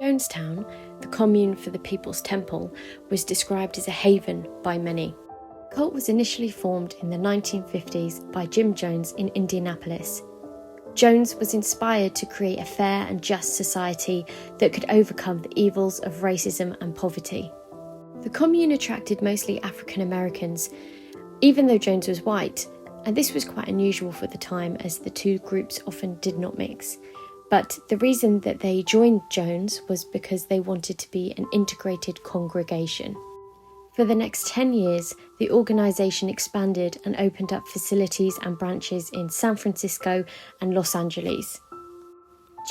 Jonestown, the commune for the People's Temple, was described as a haven by many. The cult was initially formed in the 1950s by Jim Jones in Indianapolis. Jones was inspired to create a fair and just society that could overcome the evils of racism and poverty. The commune attracted mostly African Americans, even though Jones was white, and this was quite unusual for the time as the two groups often did not mix. But the reason that they joined Jones was because they wanted to be an integrated congregation. For the next 10 years, the organisation expanded and opened up facilities and branches in San Francisco and Los Angeles.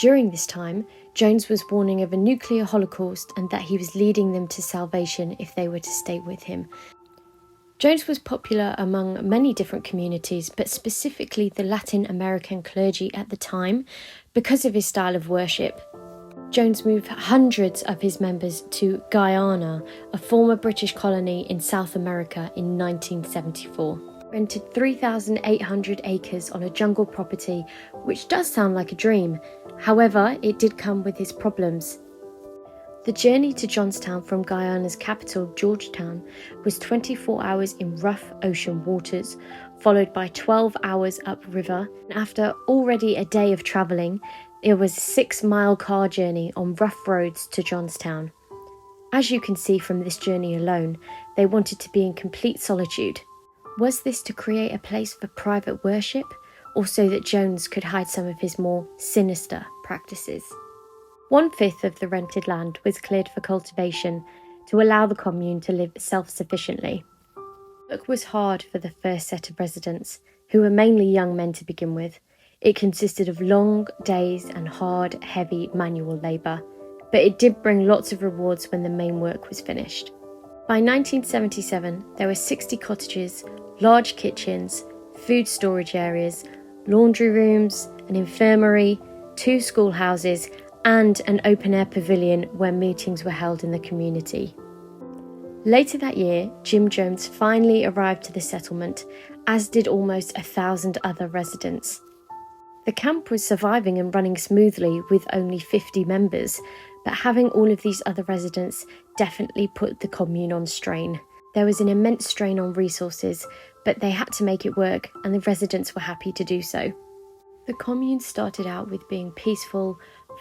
During this time, Jones was warning of a nuclear holocaust and that he was leading them to salvation if they were to stay with him. Jones was popular among many different communities, but specifically the Latin American clergy at the time because of his style of worship. Jones moved hundreds of his members to Guyana, a former British colony in South America, in 1974. Rented 3,800 acres on a jungle property, which does sound like a dream. However, it did come with its problems. The journey to Jonestown from Guyana's capital, Georgetown, was 24 hours in rough ocean waters, followed by 12 hours upriver. After already a day of travelling, it was a 6-mile car journey on rough roads to Jonestown. As you can see from this journey alone, they wanted to be in complete solitude. Was this to create a place for private worship, or so that Jones could hide some of his more sinister practices? 1/5 of the rented land was cleared for cultivation to allow the commune to live self-sufficiently. Work was hard for the first set of residents, who were mainly young men to begin with. It consisted of long days and hard, heavy manual labour, but it did bring lots of rewards when the main work was finished. By 1977, there were 60 cottages, large kitchens, food storage areas, laundry rooms, an infirmary, 2 schoolhouses, and an open-air pavilion where meetings were held in the community. Later that year, Jim Jones finally arrived to the settlement, as did almost 1,000 other residents. The camp was surviving and running smoothly with only 50 members, but having all of these other residents definitely put the commune on strain. There was an immense strain on resources, but they had to make it work, and the residents were happy to do so. The commune started out with being peaceful,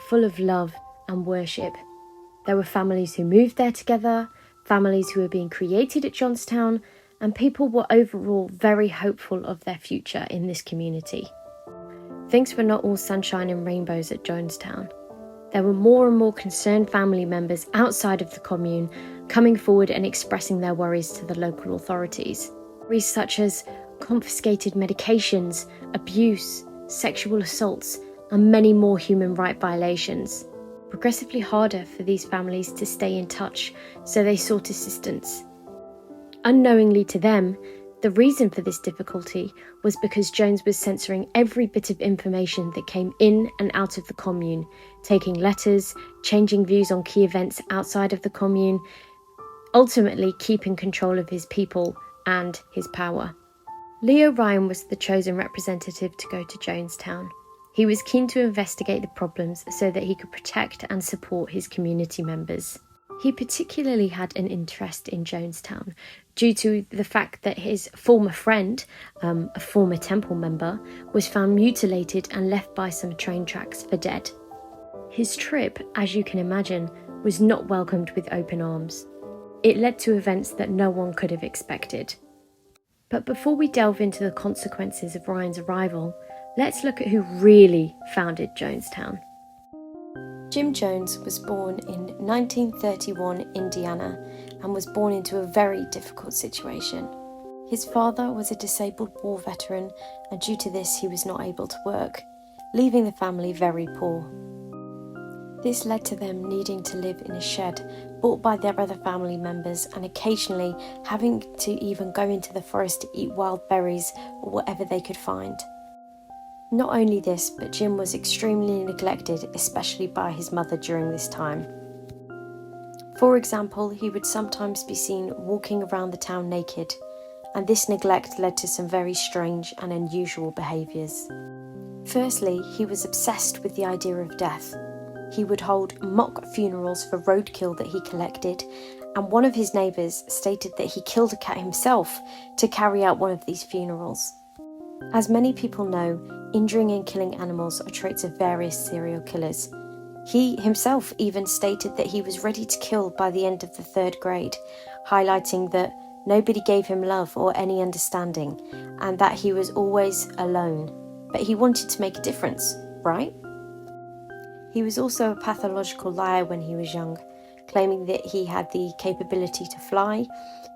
full of love and worship. There were families who moved there together, families who were being created at Jonestown, and people were overall very hopeful of their future in this community. Things were not all sunshine and rainbows at Jonestown. There were more and more concerned family members outside of the commune coming forward and expressing their worries to the local authorities. Worries such as confiscated medications, abuse, sexual assaults, and many more human rights violations. Progressively harder for these families to stay in touch, so they sought assistance. Unknowingly to them, the reason for this difficulty was because Jones was censoring every bit of information that came in and out of the commune, taking letters, changing views on key events outside of the commune, ultimately keeping control of his people and his power. Leo Ryan was the chosen representative to go to Jonestown. He was keen to investigate the problems so that he could protect and support his community members. He particularly had an interest in Jonestown due to the fact that his former friend, a former temple member, was found mutilated and left by some train tracks for dead. His trip, as you can imagine, was not welcomed with open arms. It led to events that no one could have expected. But before we delve into the consequences of Ryan's arrival, let's look at who really founded Jonestown. Jim Jones was born in 1931 in Indiana and was born into a very difficult situation. His father was a disabled war veteran, and due to this he was not able to work, leaving the family very poor. This led to them needing to live in a shed bought by their other family members, and occasionally having to even go into the forest to eat wild berries or whatever they could find. Not only this, but Jim was extremely neglected, especially by his mother during this time. For example, he would sometimes be seen walking around the town naked, and this neglect led to some very strange and unusual behaviours. Firstly, he was obsessed with the idea of death. He would hold mock funerals for roadkill that he collected, and one of his neighbours stated that he killed a cat himself to carry out one of these funerals. As many people know, injuring and killing animals are traits of various serial killers. He himself even stated that he was ready to kill by the end of the 3rd grade, highlighting that nobody gave him love or any understanding, and that he was always alone. But he wanted to make a difference, right? He was also a pathological liar when he was young, claiming that he had the capability to fly.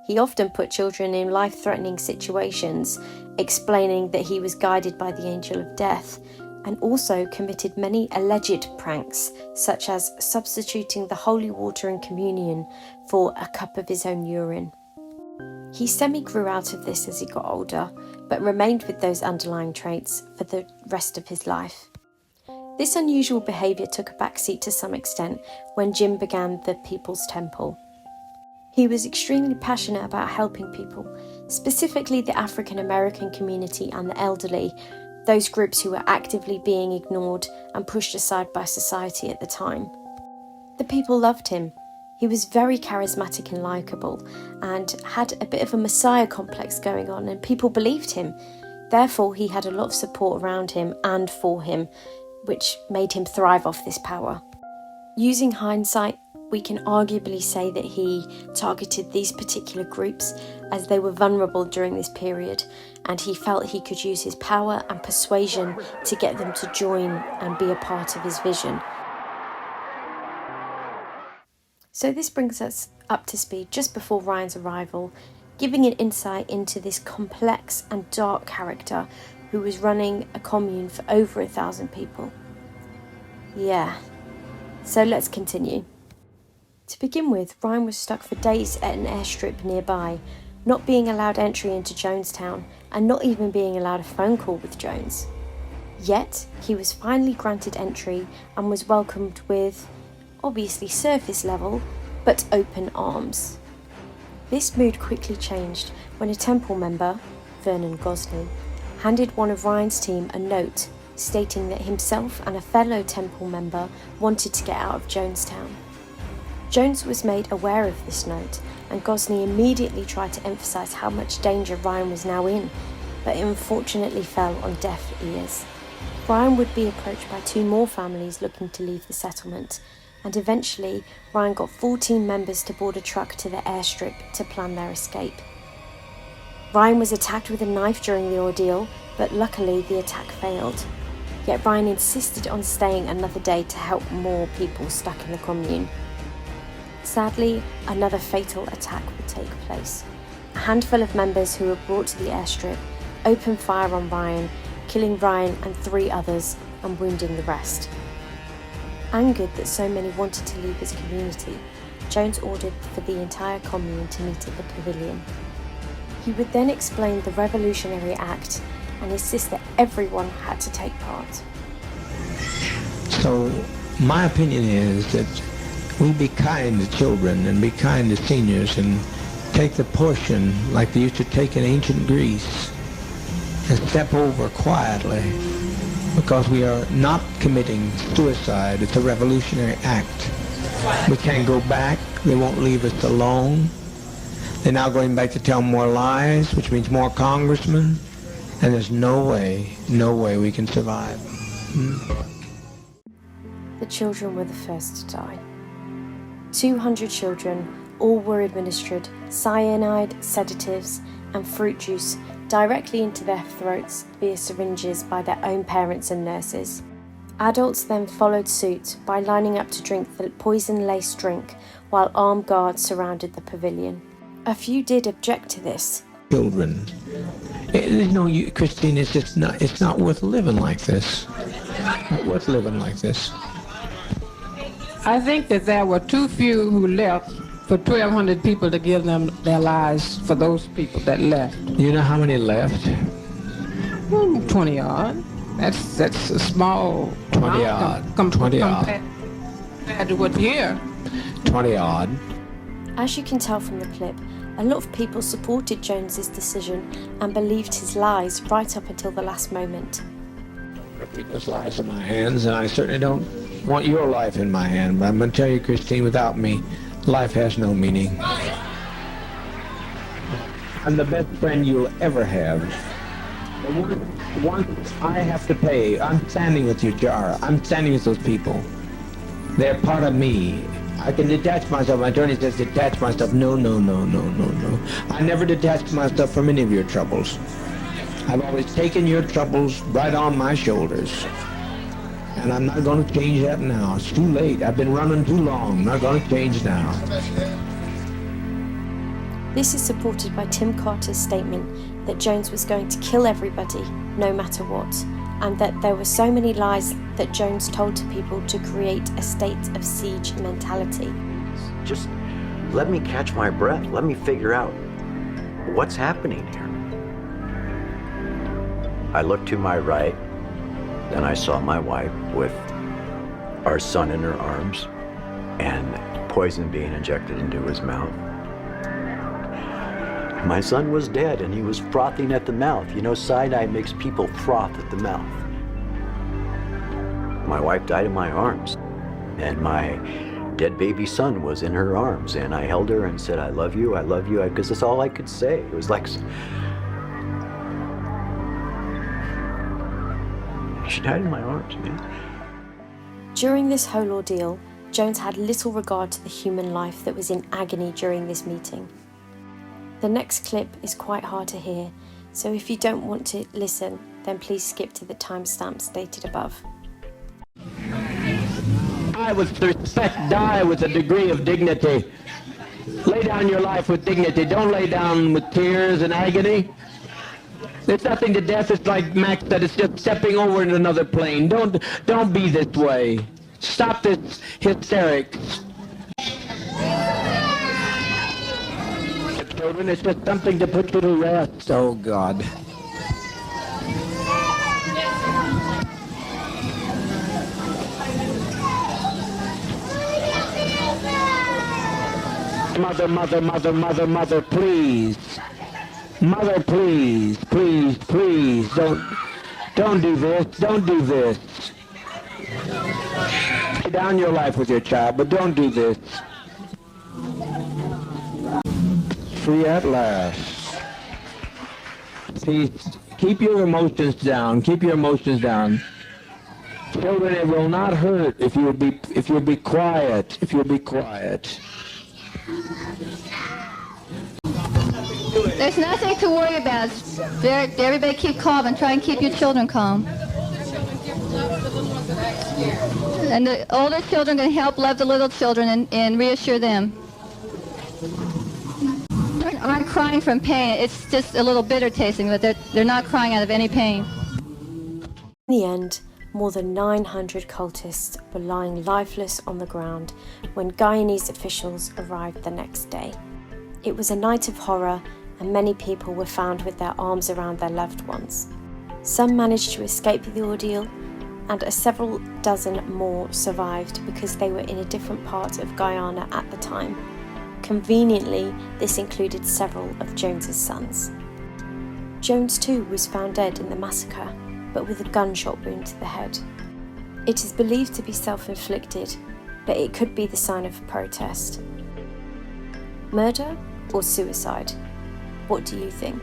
He often put children in life-threatening situations, explaining that he was guided by the angel of death, and also committed many alleged pranks, such as substituting the holy water in communion for a cup of his own urine. He semi-grew out of this as he got older, but remained with those underlying traits for the rest of his life. This unusual behaviour took a backseat to some extent when Jim began the People's Temple. He was extremely passionate about helping people, specifically the African American community and the elderly, those groups who were actively being ignored and pushed aside by society at the time. The people loved him. He was very charismatic and likeable, and had a bit of a messiah complex going on, and people believed him. Therefore, he had a lot of support around him and for him, which made him thrive off this power. Using hindsight, we can arguably say that he targeted these particular groups as they were vulnerable during this period, and he felt he could use his power and persuasion to get them to join and be a part of his vision. So this brings us up to speed just before Ryan's arrival, giving an insight into this complex and dark character who was running a commune for over 1,000 people. Yeah, so let's continue. To begin with, Ryan was stuck for days at an airstrip nearby, not being allowed entry into Jonestown and not even being allowed a phone call with Jones. Yet, he was finally granted entry and was welcomed with, obviously surface level, but open arms. This mood quickly changed when a temple member, Vernon Gosney, handed one of Ryan's team a note stating that himself and a fellow temple member wanted to get out of Jonestown. Jones was made aware of this note, and Gosney immediately tried to emphasise how much danger Ryan was now in, but it unfortunately fell on deaf ears. Ryan would be approached by 2 more families looking to leave the settlement, and eventually Ryan got 14 members to board a truck to the airstrip to plan their escape. Ryan was attacked with a knife during the ordeal, but luckily the attack failed. Yet Ryan insisted on staying another day to help more people stuck in the commune. Sadly, another fatal attack would take place. A handful of members who were brought to the airstrip opened fire on Ryan, killing Ryan and 3 others and wounding the rest. Angered that so many wanted to leave his community, Jones ordered for the entire commune to meet at the pavilion. He would then explain the Revolutionary Act and insist that everyone had to take part. So my opinion is that we be kind to children and be kind to seniors and take the portion like they used to take in ancient Greece and step over quietly, because we are not committing suicide. It's a revolutionary act. We can't go back. They won't leave us alone. They're now going back to tell more lies, which means more congressmen, and there's no way we can survive. The children were the first to die. 200 children, all were administered cyanide, sedatives, and fruit juice directly into their throats via syringes by their own parents and nurses. Adults then followed suit by lining up to drink the poison-laced drink while armed guards surrounded the pavilion. A few did object to this. Children. Christine, it's not worth living like this. Not worth living like this. I think that there were too few who left for 1,200 people to give them their lives for those people that left. You know how many left? 20 odd. That's a small 20 odd. 20 odd. Compared to what's here. 20 odd. As you can tell from the clip, a lot of people supported Jones's decision and believed his lies right up until the last moment. People's lives in my hands, and I certainly don't want your life in my hand, but I'm going to tell you, Christine, without me, life has no meaning. I'm the best friend you'll ever have. Once I have to pay, I'm standing with you, Jar. I'm standing with those people. They're part of me. I can detach myself. My attorney says detach myself. No. I never detached myself from any of your troubles. I've always taken your troubles right on my shoulders. And I'm not going to change that now. It's too late. I've been running too long. I'm not going to change now. This is supported by Tim Carter's statement that Jones was going to kill everybody, no matter what, and that there were so many lies that Jones told to people to create a state of siege mentality. Just let me catch my breath. Let me figure out what's happening here. I looked to my right, then I saw my wife with our son in her arms and poison being injected into his mouth. My son was dead and he was frothing at the mouth. You know, cyanide makes people froth at the mouth. My wife died in my arms and my dead baby son was in her arms, and I held her and said, I love you, because that's all I could say. It was like, she died in my arms, man. During this whole ordeal, Jones had little regard to the human life that was in agony during this meeting. The next clip is quite hard to hear, so if you don't want to listen, then please skip to the timestamp stated above. Die with respect, die with a degree of dignity. Lay down your life with dignity. Don't lay down with tears and agony. There's nothing to death. It's like Max said, it's just stepping over into another plane. Don't be this way. Stop this hysterics. Children, it's just something to put you to rest. Oh, God. Mother, please. Mother, please, don't do this. Lay down your life with your child, but don't do this. Free at last. Please, keep your emotions down, Children, it will not hurt if you'll be quiet, There's nothing to worry about. Everybody keep calm and try and keep your children calm. And the older children can help love the little children and reassure them. They aren't crying from pain. It's just a little bitter tasting, but they're not crying out of any pain. In the end, more than 900 cultists were lying lifeless on the ground when Guyanese officials arrived the next day. It was a night of horror, and many people were found with their arms around their loved ones. Some managed to escape the ordeal, and several dozen more survived because they were in a different part of Guyana at the time. Conveniently, this included several of Jones's sons. Jones too was found dead in the massacre, but with a gunshot wound to the head. It is believed to be self-inflicted, but it could be the sign of protest. Murder or suicide? What do you think?